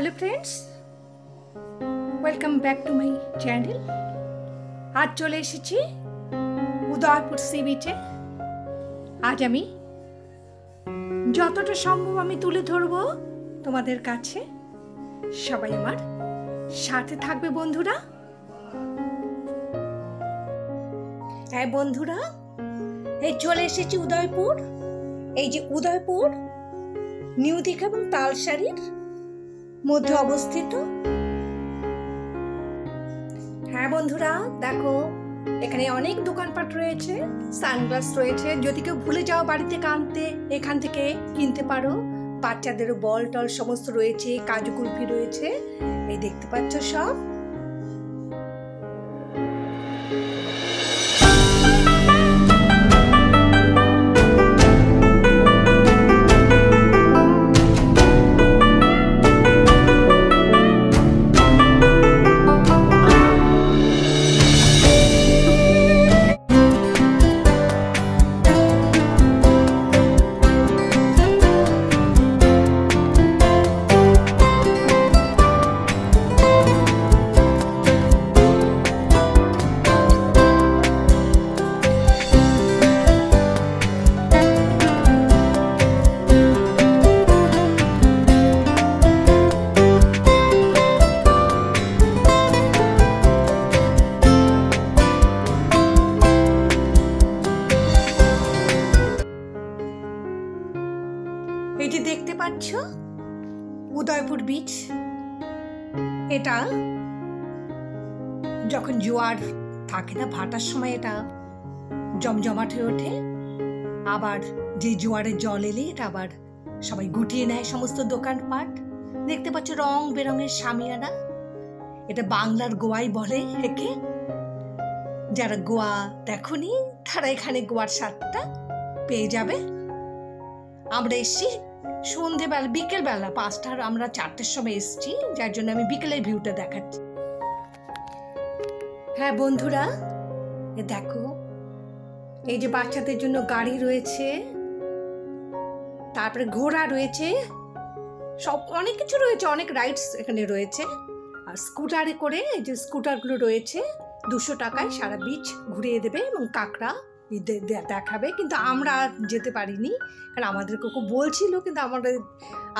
Hello friends, welcome back to my channel. आज चले एसेছি Udaipur C বিচে। আজ আমি যতটা সম্ভব আমি তুলে ধরব তোমাদের কাছে। সবাই আমার সাথে থাকবে বন্ধুরা। হ্যাঁ বন্ধুরা, এই চলে এসেছি উদয়পুর। এই যে উদয়পুর নিউ দীঘা এবং তালসারির মধ্যে অবস্থিত। হ্যাঁ বন্ধুরা, দেখো এখানে অনেক দোকানপাট রয়েছে, সানগ্লাস রয়েছে। যদি কেউ ভুলে যাও বাড়ি থেকে আনতে, এখান থেকে কিনতে পারো। বাচ্চাদেরও বল টল সমস্ত রয়েছে, কাজু কুলফি রয়েছে, এই দেখতে পাচ্ছ সব। এই যে দেখতে পাচ্ছ উদয়পুর বিচ। এটা যখন জোয়ার থাকে না, ভাটার সময় এটা জমজমাট হয়ে ওঠে। আবার যে জোয়ারের জল এলে এটা আবার সবাই গুটিয়ে নেয় সমস্ত দোকানপাট। দেখতে পাচ্ছ রং বেরঙের শামিয়ানা। এটা বাংলার গোয়াই বলে একে। যারা গোয়া দেখোনি তারা এখানে গোয়ার স্বাদটা পেয়ে যাবে। আমরা এসছি সন্ধেবেলা, বিকেলবেলা 5টার, আমরা 4টের সময় এসছি, যার জন্য আমি বিকেলের ভিউটা দেখাচ্ছি। হ্যাঁ বন্ধুরা, দেখো এই যে বাচ্চাদের জন্য গাড়ি রয়েছে, তারপরে ঘোড়া রয়েছে, সব অনেক কিছু রয়েছে, অনেক রাইডস এখানে রয়েছে। আর স্কুটারে করে, এই যে স্কুটারগুলো রয়েছে, 200 টাকায় সারা বিচ ঘুরিয়ে দেবে এবং কাঁকড়া দেখাবে। কিন্তু আমরা যেতে পারিনি, কারণ আমাদেরকে খুব বলছিল, কিন্তু আমাদের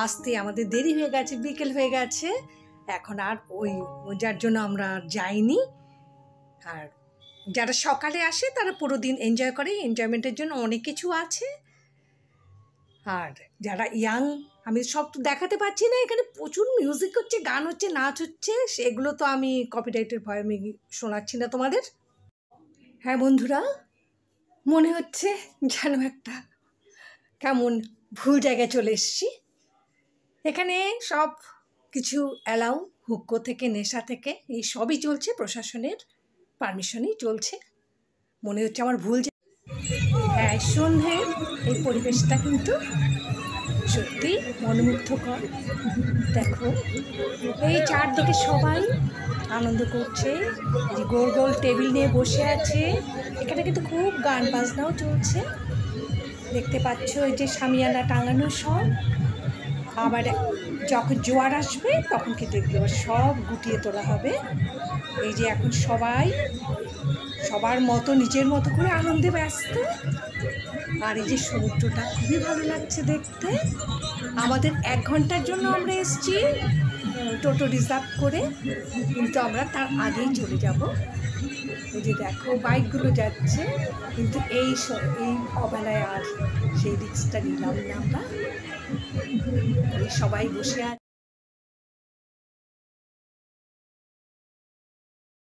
আসতে আমাদের দেরি হয়ে গেছে, বিকেল হয়ে গেছে এখন। আর যার জন্য আমরা যাইনি। আর যারা সকালে আসে তারা পুরো দিন এনজয় করে, এনজয়মেন্টের জন্য অনেক কিছু আছে। আর যারা ইয়াং, আমি সব তো দেখাতে পারছি না, এখানে প্রচুর মিউজিক হচ্ছে, গান হচ্ছে, নাচ হচ্ছে, সেগুলো তো আমি কপিরাইটের ভয়ে আমি শোনাচ্ছি না তোমাদের। হ্যাঁ বন্ধুরা, মনে হচ্ছে যেন একটা কেমন ভুল জায়গায় চলে এসেছি। এখানে সব কিছু অ্যালাউ, হুক্কো থেকে নেশা থেকে এই সবই চলছে, প্রশাসনের পারমিশনই চলছে। মনে হচ্ছে আমার ভুল। হ্যাঁ, সন্ধ্যের এই পরিবেশটা কিন্তু সত্যি মনোমুগ্ধকর। দেখো এই চারদিকে সবাই আনন্দ করছে, যে গোল গোল টেবিল নিয়ে বসে আছে। এখানে কিন্তু খুব গান বাজনাও চলছে, দেখতে পাচ্ছ। এই যে শামিয়ানা টাঙানো সব। আবার যখন জোয়ার আসবে তখন কিন্তু এগুলো সব গুটিয়ে তোলা হবে। এই যে এখন সবাই সবার মতো নিজের মতো করে আনন্দে ব্যস্ত। আর এই যে সমুদ্রটা খুবই ভালো লাগছে দেখতে। আমাদের 1 ঘন্টার জন্য আমরা এসেছি টোটো রিজার্ভ করে, কিন্তু আমরা তার আগেই চলে যাব। এই যে দেখো বাইকগুলো যাচ্ছে, কিন্তু এই অবেলায় আর সেই রিস্কটা নিলাম না আমরা। সবাই বসে আছে।